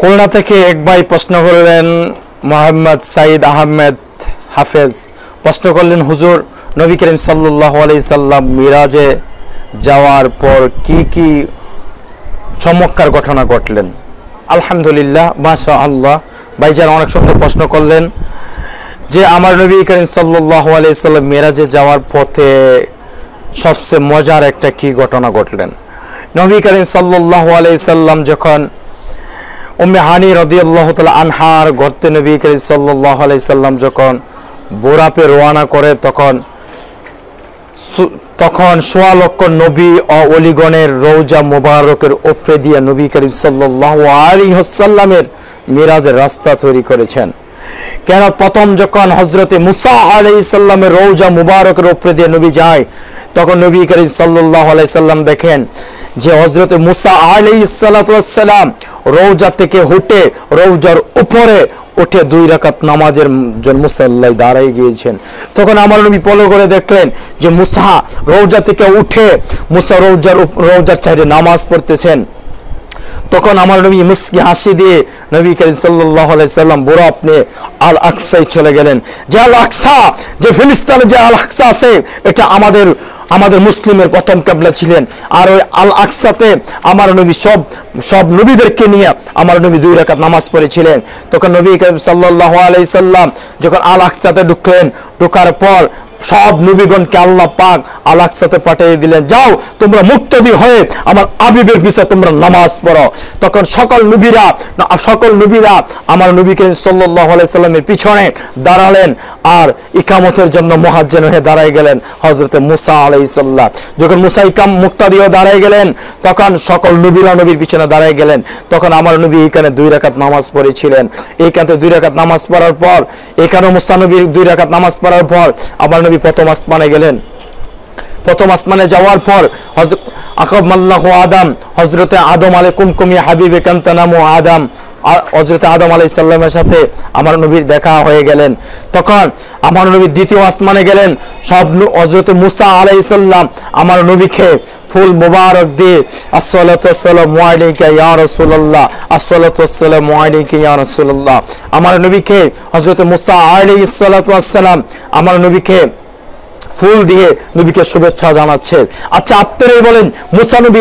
খুলনা থেকে এক ভাই প্রশ্ন করলেন, মোহাম্মদ সাইদ আহমেদ হাফেজ প্রশ্ন করলেন, হুজুর নবী করিম সাল্লাল্লাহু আলাইহি সাল্লাম মিরাজে যাওয়ার পর কি কি চমৎকার ঘটনা ঘটলেন? আলহামদুলিল্লাহ, মাশাআল্লাহ। ভাইজান অনেক সুন্দর প্রশ্ন করলেন যে আমার নবী করিম সাল্লাল্লাহু আলাইহি সাল্লাম মিরাজে যাওয়ার পথে সবচেয়ে মজার একটা কি ঘটনা ঘটলেন। নবী করিম সাল্লাল্লাহু আলাইহি সাল্লাম যখন উম্মে হানি রাদিয়াল্লাহু তাআলা আনহার ঘরতে নবী করিম সাল্লাল্লাহু আলাইহি সাল্লাম যখন বোরাপে রওনা করে তখন সোয়া লক্ষ নবী ও ওলিগণের রওজা মুবারকের উপরে দিয়ে নবী করিম সাল্লাল্লাহু আলাইহি ওয়াসাল্লামের মিরাজের রাস্তা তৈরি করেছেন। কেন প্রথম যখন হযরতে মুসা আলাইহিস সালামের রওজা মুবারকের উপরে দিয়ে নবী যায়, তখন নবী করিম সাল্লাল্লাহু আলাইহি সাল্লাম দেখেন যে হযরতে মুসা আলাইহিস সালাতু ওয়াস সালাম রওজা থেকে উঠে রওজার উপরে উঠে 2 রাকাত নামাজের জন্য মুসাল্লায় দাঁড়ায় গিয়েছেন। তখন আমার নবী ফলো করে দেখলেন যে মুসা রওজা থেকে উঠে মুসা রওজার চাইরে নামাজ পড়তেছেন। তখন আমার নবী মুস্কি হাসি দিয়ে নবী করিম সাল্লাল্লাহু আলাইহি সাল্লাম বুড়ো আপনি আল আকসায় চলে গেলেন। যে আল আকসা, যে ফিলিস্তিনে যে আল আকসা আছে, এটা আমাদের মুসলিমের প্রথম কিবলা ছিলেন। আর ওই আল আকসাতে আমার নবী সব নবীদেরকে নিয়ে আমার নবী 2 রাকাত নামাজ পড়েছিলেন। তখন নবী করিম সাল্লাল্লাহু আলাইহি সাল্লাম যখন আল আকসাতে ঢুকলেন, ঢোকার পর সব নবীগণকে আল্লাহ পাক আল আকসাতে পাঠিয়ে দিলেন, যাও তোমরা মুক্তদি হয়ে আমার হাবিবের পিছনে তোমরা নামাজ পড়ো। তখন সকল নবীরা আমার নবী করিম সাল্লাল্লাহু আলাইহি সাল্লামের পিছনে দাঁড়ালেন আর ইকামতের জন্য মুয়াজ্জিন হয়ে দাঁড়ায় গেলেন হযরতে মুসা আলাইহিস সালাম। যখন মুসা মুক্তাদি হয়ে দাঁড়ায় গেলেন, তখন সকল নবীরা নবীর পিছনে দাঁড়ায় গেলেন। তখন আমার নবী এখানে 2 রাকাত নামাজ পড়েছিলেন। এইখানে 2 রাকাত নামাজ পড়ার পর, এখানে মুসা নবী 2 রাকাত নামাজ পড়ার পর আমার নবী প্রথম আসমানে গেলেন। প্রথম আসমানে যাওয়ার পর আকামাল্লাহু আদম, হযরতে আদম আলাইকুম কুমি হাবিবে কান্তানামু আদম, হযরতে আদম আলাইহিস সালামের সাথে আমার নবীর দেখা হয়ে গেলেন। তখন আমার নবী দ্বিতীয় আসমানে গেলেন। সব হযরতে মুসা আলাইহিস সালাম আমার নবীকে ফুল মুবারক দিয়ে আসসালাতু ওয়াসসালামু আলাইকা ইয়া রাসূলুল্লাহ, আসসালাতু ওয়াসসালামু আলাইকা ইয়া রাসূলুল্লাহ। আমার নবীকে হযরতে মুসা আলাইহিস সালাতু ওয়াসসালাম আমার নবীকে ফুল দিয়ে নবীকে শুভেচ্ছা জানাচ্ছে। আচ্ছা আপনারাই বলেন, মুসা নবী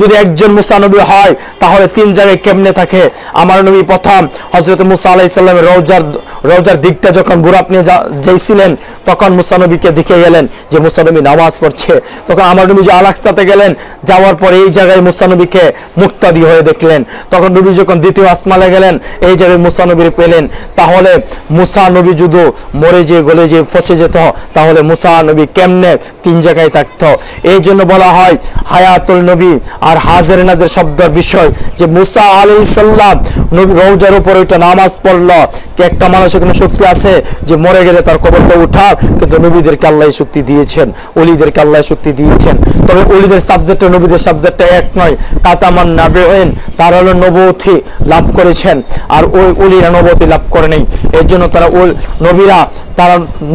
যদি একজন মুসা নবী হয় তাহলে 3 জায়গায় কেমনে থাকে? আমার নবী প্রথম হযরত মুসা আলাইহিস সালামের রওজার দিকটা যখন বুরাক নিয়ে যাইছিলেন, তখন মুসা নবীকে দেখে গেলেন যে মুসা নবী নামাজ পড়ছে। তখন আমার নবী যে আল আকসাতে গেলেন, যাওয়ার পর এই জায়গায় মুসা নবীকে মুক্তাদি হয়ে দেখলেন। তখন নবী যখন দ্বিতীয় আসমানে গেলেন, এই জায়গায় মুসা নবীর পেলেন। তাহলে মুসা নবী যদি মরে যে গলে যে ফসে যেত, তাহলে মুসা নবী কেমনে 3 জায়গায় থাকতো? এই জন্য বলা হয় হায়াতুল নবী আর হাজির নাজির শব্দের বিষয় যে মুসা আলাইহিস সালাম নবী রওজার উপর ওইটা নামাজ পড়লো। কি একটা মানুষের কোনো শক্তি আছে যে মরে গেলে তার কবরটা উঠার? কিন্তু নবীদেরকে আল্লাহ শক্তি দিয়েছেন, ওলিদেরকে আল্লাহ শক্তি দিয়েছেন। তবে ওলিদের সাবজেক্টে নবীদের সাবজেক্টে এক নয়। কাতামান নাবিয়িন, তারা হলো নবুয়তি লাভ করেছেন, আর ওই ওলিরা নবুয়তি লাভ করে নাই। এর জন্য তারা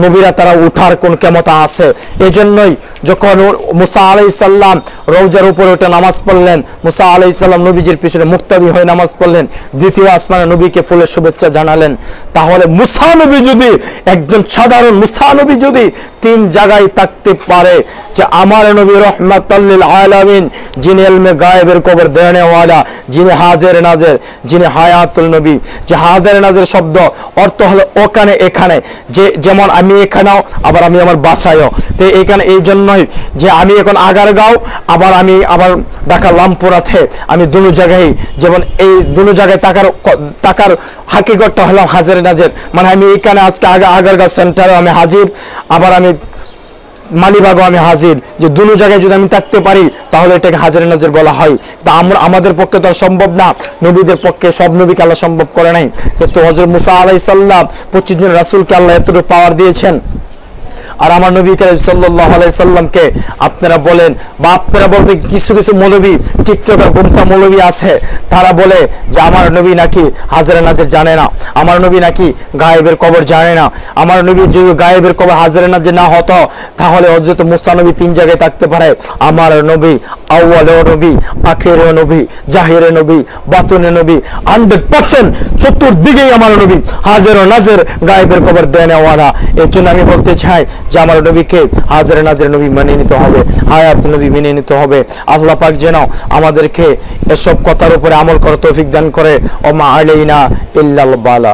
নবীরা তারা উঠার কোন ক্ষমতা আছে। এই জন্যই যখন মুসা আলাইহিস সালাম রওজার উপরে ওটা নামাজ পড়লেন, মুসা আলাইহিস সালাম নবীজির পিছনে মুক্তাদি হয়ে নামাজ পড়লেন, দ্বিতীয় আসমানে নবীকে ফুলের শুভেচ্ছা জানালেন। তাহলে মুসা নবী যদি একজন সাধারণ মুসা নবী যদি 3 জায়গায় থাকতে পারে, যে আমার নবী রাহমাতাল লিল আলামিন, যিনি ইলমে গায়েবের খবর দেনেওয়ালা, যিনি হাজির নাজির, যিনি হায়াতুল নবী। যে হাজির নাজির শব্দ অর্থ হলো ওখানে এখানে, যে যেমন আমি এখানেও আবার আমি আমার বাসায়ও। তো এইখানে এই জন্যই যে আমি এখন আগারগাঁও, আমি আবার ঢাকা লামপুরাতে, আমি দুনো জায়গায়, যেমন এই দুনো জায়গায় টাকার হাকিকতটা হলো হাজির নাজির। মানে আমি এইখানে আজকে আগারগাঁও সেন্টারে আমি হাজির, আবার আমি মালিবাগও আমি হাজির। যে দুনো জায়গায় যদি আমি থাকতে পারি তাহলে এটাকে হাজির নাজির বলা হয়। তা আমাদের পক্ষে তো সম্ভব না, নবীদের পক্ষে সব নবীকে আল্লাহ সম্ভব করে নাই। কিন্তু হযরত মুসা আলাইহিস সালাম 25 জন রাসূলকে আল্লাহ এতটুকু পাওয়ার দিয়েছেন। আর আমার নবী করিম সাল্লাল্লাহু আলাইহি সাল্লামকে আপনারা বলেন, বা আপনারা বলতে কিছু কিছু মৌলবী, টিকটকার গুমটা মৌলবী আছে, তারা বলে যে আমার নবী নাকি হাজরে নাজর জানে না, আমার নবী নাকি গায়েবের কবর জানে না। আমার নবী যদি গায়েবের কবর হাজরে নাজর না হতো তাহলে হযরত মুসা নবী 3 জায়গায় থাকতে পারে। আমার নবী আউয়ালের নবী, আখিরের নবী, জাহিরের নবী, বাতুনে নবী, 100% চতুর্দিকেই আমার নবী হাজর ও নাজর গায়েবের কবর দেনেওয়ালা। এর জন্য আমি বলতে চাই যে আমার নবীকে হাজরে নাজর নবী মেনে নিতে হবে, হায়াত নবী মেনে নিতে হবে। আল্লাহ পাক যেন আমাদেরকে এসব কথার উপরে আমল করার তৌফিক দান করে। ওমা আলাইনা ইল্লাল বালা।